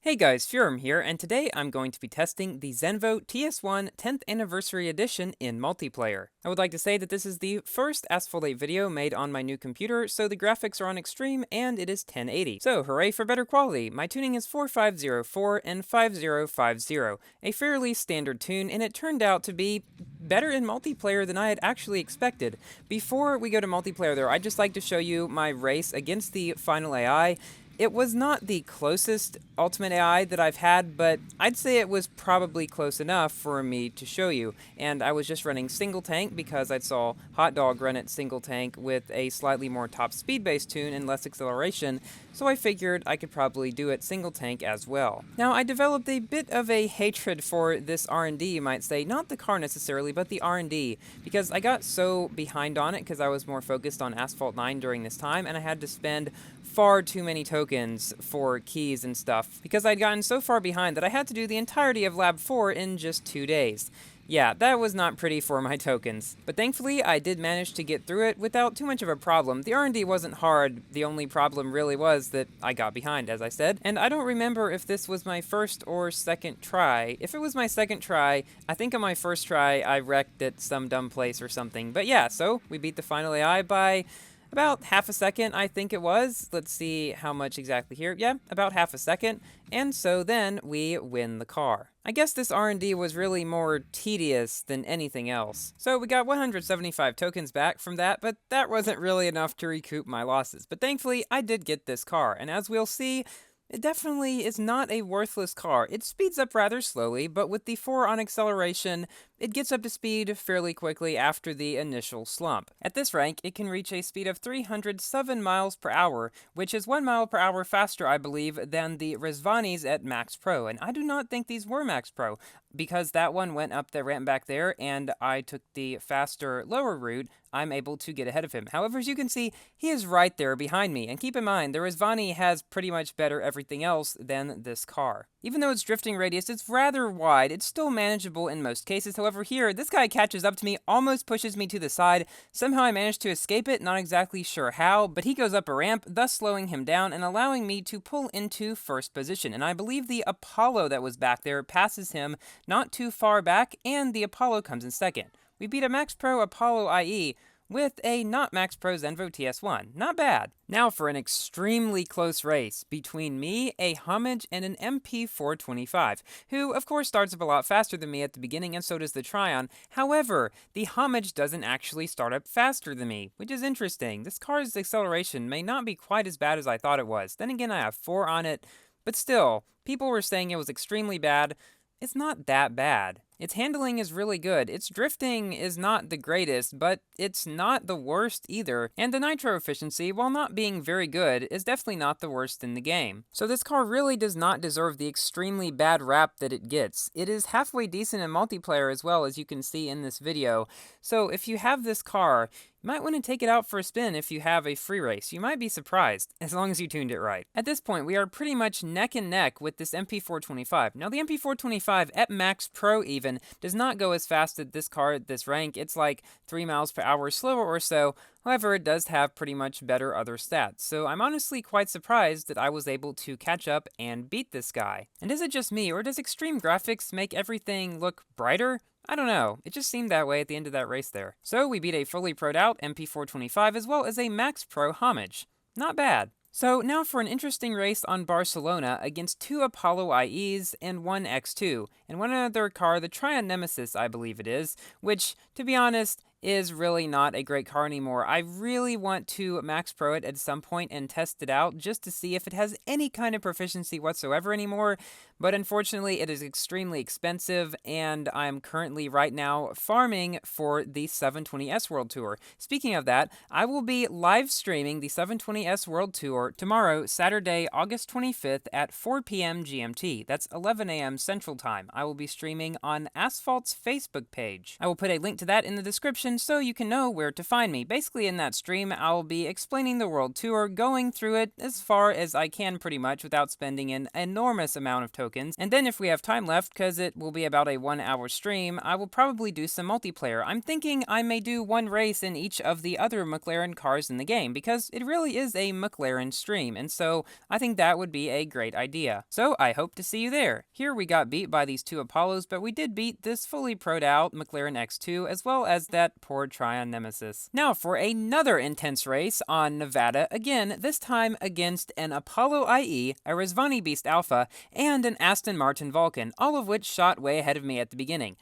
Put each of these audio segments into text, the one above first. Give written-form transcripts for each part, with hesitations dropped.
Hey guys, Furum here, and today I'm going to be testing the Zenvo TS1 10th Anniversary Edition in multiplayer. I would like to say that this is the first Asphalt 8 video made on my new computer, so the graphics are on extreme and it is 1080. So hooray for better quality! My tuning is 4504 and 5050, a fairly standard tune, and it turned out to be better in multiplayer than I had actually expected. Before we go to multiplayer though, I'd just like to show you my race against the final AI. It was not the closest Ultimate AI that I've had, but I'd say it was probably close enough for me to show you. And I was just running single tank because I saw Hot Dog run it single tank with a slightly more top speed-based tune and less acceleration, so I figured I could probably do it single tank as well. Now, I developed a bit of a hatred for this R&D, you might say. Not the car necessarily, but the R&D, because I got so behind on it because I was more focused on Asphalt 9 during this time, and I had to spend far too many tokens for keys and stuff, because I'd gotten so far behind that I had to do the entirety of Lab 4 in just 2 days. Yeah, that was not pretty for my tokens. But thankfully, I did manage to get through it without too much of a problem. The R&D wasn't hard, the only problem really was that I got behind, as I said. And I don't remember if this was my first or second try. If it was my second try, I think on my first try, I wrecked at some dumb place or something. But yeah, so we beat the final AI by about half a second, I think it was. Let's see how much exactly here. Yeah, about half a second. And so then we win the car. I guess this R&D was really more tedious than anything else. So we got 175 tokens back from that, but that wasn't really enough to recoup my losses. But thankfully, I did get this car, and as we'll see, it definitely is not a worthless car. It speeds up rather slowly, but with the 4 on acceleration, it gets up to speed fairly quickly after the initial slump. At this rank, it can reach a speed of 307 miles per hour, which is 1 mile per hour faster, I believe, than the Rezvanis at Max Pro. And I do not think these were Max Pro, because that one went up the ramp back there, and I took the faster, lower route. I'm able to get ahead of him. However, as you can see, he is right there behind me. And keep in mind, the Rezvani has pretty much better everything else than this car. Even though its drifting radius is rather wide, it's still manageable in most cases. However, here, this guy catches up to me, almost pushes me to the side. Somehow I managed to escape it, not exactly sure how, but he goes up a ramp, thus slowing him down and allowing me to pull into first position. And I believe the Apollo that was back there passes him not too far back, and the Apollo comes in second. We beat a Max Pro Apollo IE with a not Max Pro Zenvo TS1. Not bad. Now for an extremely close race between me, a Homage, and an MP425, who of course starts up a lot faster than me at the beginning, and so does the Tryon. However, the Homage doesn't actually start up faster than me, which is interesting. This car's acceleration may not be quite as bad as I thought it was. Then again, I have 4 on it, but still, people were saying it was extremely bad. It's not that bad. Its handling is really good. Its drifting is not the greatest, but it's not the worst either. And the nitro efficiency, while not being very good, is definitely not the worst in the game. So this car really does not deserve the extremely bad rap that it gets. It is halfway decent in multiplayer as well, as you can see in this video. So if you have this car, you might want to take it out for a spin if you have a free race. You might be surprised, as long as you tuned it right. At this point, we are pretty much neck and neck with this MP425. Now the MP425 at Max Pro even does not go as fast as this car at this rank. It's like 3 miles per hour slower or so. However, it does have pretty much better other stats. So I'm honestly quite surprised that I was able to catch up and beat this guy. And is it just me, or does extreme graphics make everything look brighter? I don't know, it just seemed that way at the end of that race there. So we beat a fully pro'd out MP425 as well as a Max Pro Homage. Not bad. So now for an interesting race on Barcelona against 2 Apollo IEs and 1 X2, and one other car, the Tryon Nemesis I believe it is, which, to be honest, is really not a great car anymore. I really want to Max Pro it at some point and test it out just to see if it has any kind of proficiency whatsoever anymore, but unfortunately it is extremely expensive, and I'm currently right now farming for the 720S World Tour. Speaking of that, I will be live streaming the 720S World Tour tomorrow, Saturday, August 25th at 4 p.m. GMT. That's 11 a.m. Central Time. I will be streaming on Asphalt's Facebook page. I will put a link to that in the description, description so you can know where to find me. Basically, in that stream, I'll be explaining the world tour, going through it as far as I can pretty much without spending an enormous amount of tokens. And then if we have time left, because it will be about a 1-hour stream, I will probably do some multiplayer. I'm thinking I may do one race in each of the other McLaren cars in the game, because it really is a McLaren stream, and so I think that would be a great idea. So I hope to see you there. Here we got beat by these two Apollos, but we did beat this fully pro'd out McLaren X2, as well as that poor Tryon Nemesis. Now for another intense race on Nevada, again, this time against an Apollo IE, a Rizvani Beast Alpha, and an Aston Martin Vulcan, all of which shot way ahead of me at the beginning.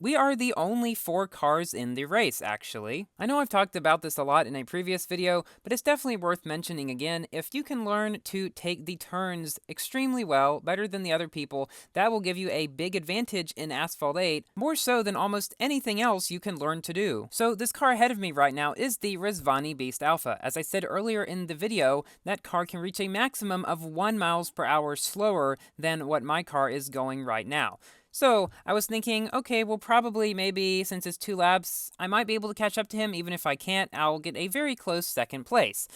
We are the only 4 cars in the race, actually. I know I've talked about this a lot in a previous video, but it's definitely worth mentioning again. If you can learn to take the turns extremely well, better than the other people, that will give you a big advantage in Asphalt 8, more so than almost anything else you can learn to do. So this car ahead of me right now is the Rizvani Beast Alpha. As I said earlier in the video, that car can reach a maximum of 1 miles per hour slower than what my car is going right now. So I was thinking, okay, well probably maybe since it's 2 laps, I might be able to catch up to him. Even if I can't, I'll get a very close second place.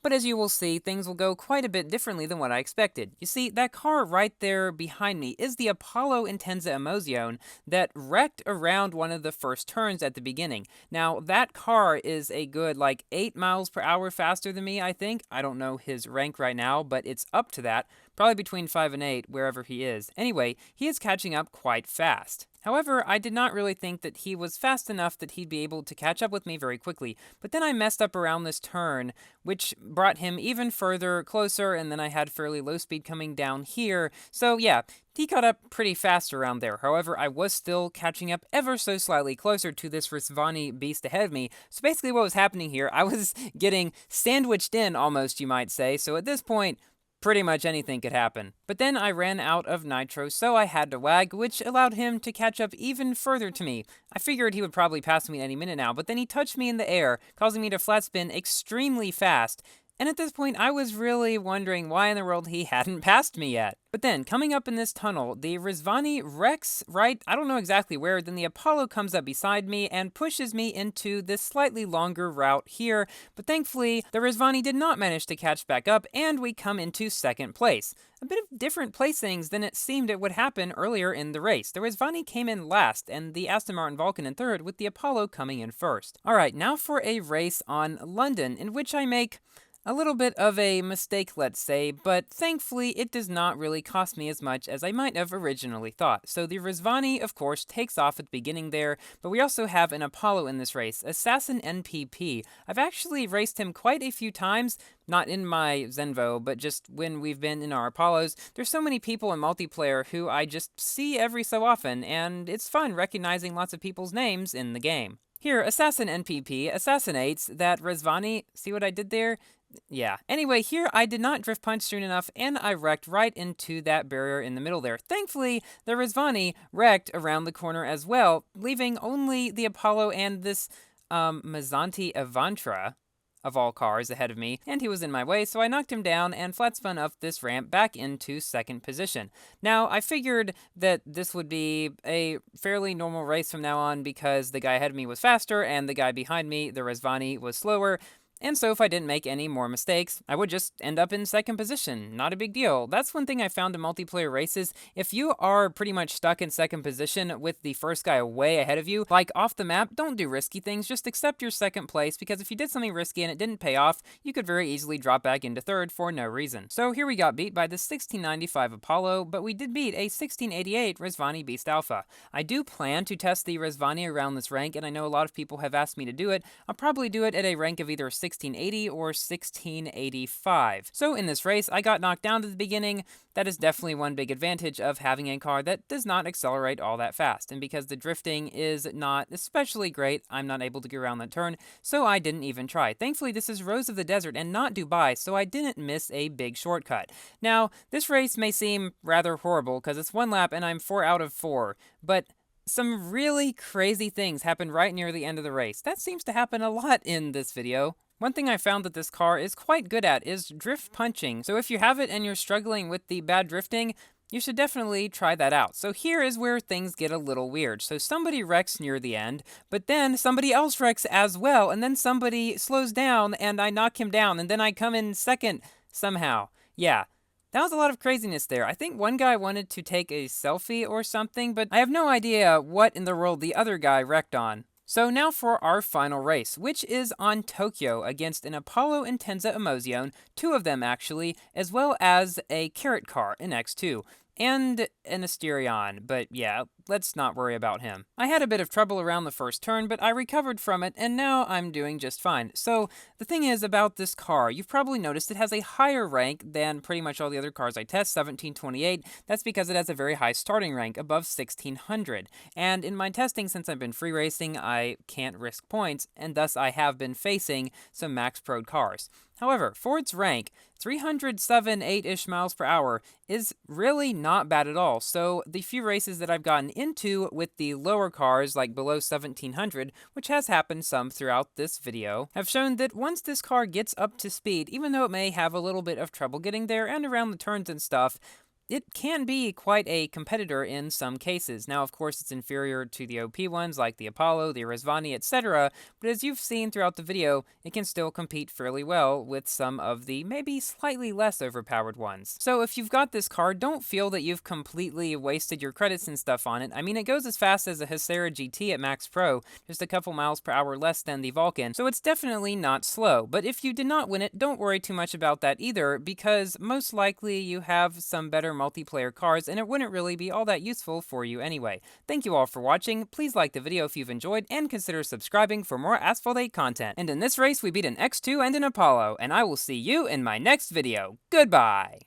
But as you will see, things will go quite a bit differently than what I expected. You see, that car right there behind me is the Apollo Intenza Emozione that wrecked around one of the first turns at the beginning. Now, that car is a good, 8 miles per hour faster than me, I think. I don't know his rank right now, but it's up to that. Probably between 5 and 8, wherever he is. Anyway, he is catching up quite fast. However, I did not really think that he was fast enough that he'd be able to catch up with me very quickly. But then I messed up around this turn, which brought him even further closer, and then I had fairly low speed coming down here. So yeah, he caught up pretty fast around there. However, I was still catching up ever so slightly closer to this Rizvani beast ahead of me. So basically what was happening here, I was getting sandwiched in almost, you might say. So at this point, pretty much anything could happen. But then I ran out of nitro, so I had to wag, which allowed him to catch up even further to me. I figured he would probably pass me any minute now, but then he touched me in the air, causing me to flat spin extremely fast. And at this point, I was really wondering why in the world he hadn't passed me yet. But then, coming up in this tunnel, the Rizvani wrecks right, I don't know exactly where, then the Apollo comes up beside me and pushes me into this slightly longer route here. But thankfully, the Rizvani did not manage to catch back up, and we come into second place. A bit of different placings than it seemed it would happen earlier in the race. The Rizvani came in last, and the Aston Martin Vulcan in third, with the Apollo coming in first. Alright, now for a race on London, in which I make a little bit of a mistake, let's say, but thankfully it does not really cost me as much as I might have originally thought. So the Rizvani, of course, takes off at the beginning there, but we also have an Apollo in this race, Assassin NPP. I've actually raced him quite a few times, not in my Zenvo, but just when we've been in our Apollos. There's so many people in multiplayer who I just see every so often, and it's fun recognizing lots of people's names in the game. Here, Assassin NPP assassinates that Rizvani. See what I did there? Yeah. Anyway, here I did not drift punch soon enough, and I wrecked right into that barrier in the middle there. Thankfully, the Rizvani wrecked around the corner as well, leaving only the Apollo and this Mazzanti Avantra, of all cars, ahead of me, and he was in my way, so I knocked him down and flat spun up this ramp back into second position. Now, I figured that this would be a fairly normal race from now on because the guy ahead of me was faster and the guy behind me, the Rizvani, was slower. And so if I didn't make any more mistakes, I would just end up in second position. Not a big deal. That's one thing I found in multiplayer races. If you are pretty much stuck in second position with the first guy way ahead of you, like off the map, don't do risky things. Just accept your second place, because if you did something risky and it didn't pay off, you could very easily drop back into third for no reason. So here we got beat by the 1695 Apollo, but we did beat a 1688 Rizvani Beast Alpha. I do plan to test the Rizvani around this rank, and I know a lot of people have asked me to do it. I'll probably do it at a rank of either 1680 or 1685. So in this race, I got knocked down at the beginning. That is definitely one big advantage of having a car that does not accelerate all that fast. And because the drifting is not especially great, I'm not able to get around that turn, so I didn't even try. Thankfully, this is Rose of the Desert and not Dubai, so I didn't miss a big shortcut. Now, this race may seem rather horrible because it's 1 lap and I'm 4 out of 4, but some really crazy things happen right near the end of the race. That seems to happen a lot in this video. One thing I found that this car is quite good at is drift punching. So if you have it and you're struggling with the bad drifting, You should definitely try that out. So here is where things get a little weird. So somebody wrecks near the end, but then somebody else wrecks as well, and then somebody slows down and I knock him down, and then I come in second somehow. Yeah. That was a lot of craziness there. I think one guy wanted to take a selfie or something, but I have no idea what in the world the other guy wrecked on. So now for our final race, which is on Tokyo against an Apollo Intenza Emozione, two of them actually, as well as a Carrot Car in X2, and an Asterion, but yeah, let's not worry about him. I had a bit of trouble around the first turn, but I recovered from it, and now I'm doing just fine. So, the thing is about this car, you've probably noticed it has a higher rank than pretty much all the other cars I test, 1728. That's because it has a very high starting rank, above 1600. And in my testing, since I've been free racing, I can't risk points, and thus I have been facing some max pro cars. However, for its rank, 307 8-ish miles per hour is really not bad at all. So the few races that I've gotten into with the lower cars, like below 1700, which has happened some throughout this video, have shown that once this car gets up to speed, even though it may have a little bit of trouble getting there and around the turns and stuff, it can be quite a competitor in some cases. Now, of course, it's inferior to the OP ones like the Apollo, the Resvani, etc., but as you've seen throughout the video, it can still compete fairly well with some of the maybe slightly less overpowered ones. So if you've got this car, don't feel that you've completely wasted your credits and stuff on it. I mean, it goes as fast as a Hacera GT at Max Pro, just a couple miles per hour less than the Vulcan, so it's definitely not slow. But if you did not win it, don't worry too much about that either, because most likely you have some better multiplayer cars, and it wouldn't really be all that useful for you anyway. Thank you all for watching. Please like the video if you've enjoyed, and consider subscribing for more Asphalt 8 content. And in this race, we beat an X2 and an Apollo, and I will see you in my next video. Goodbye!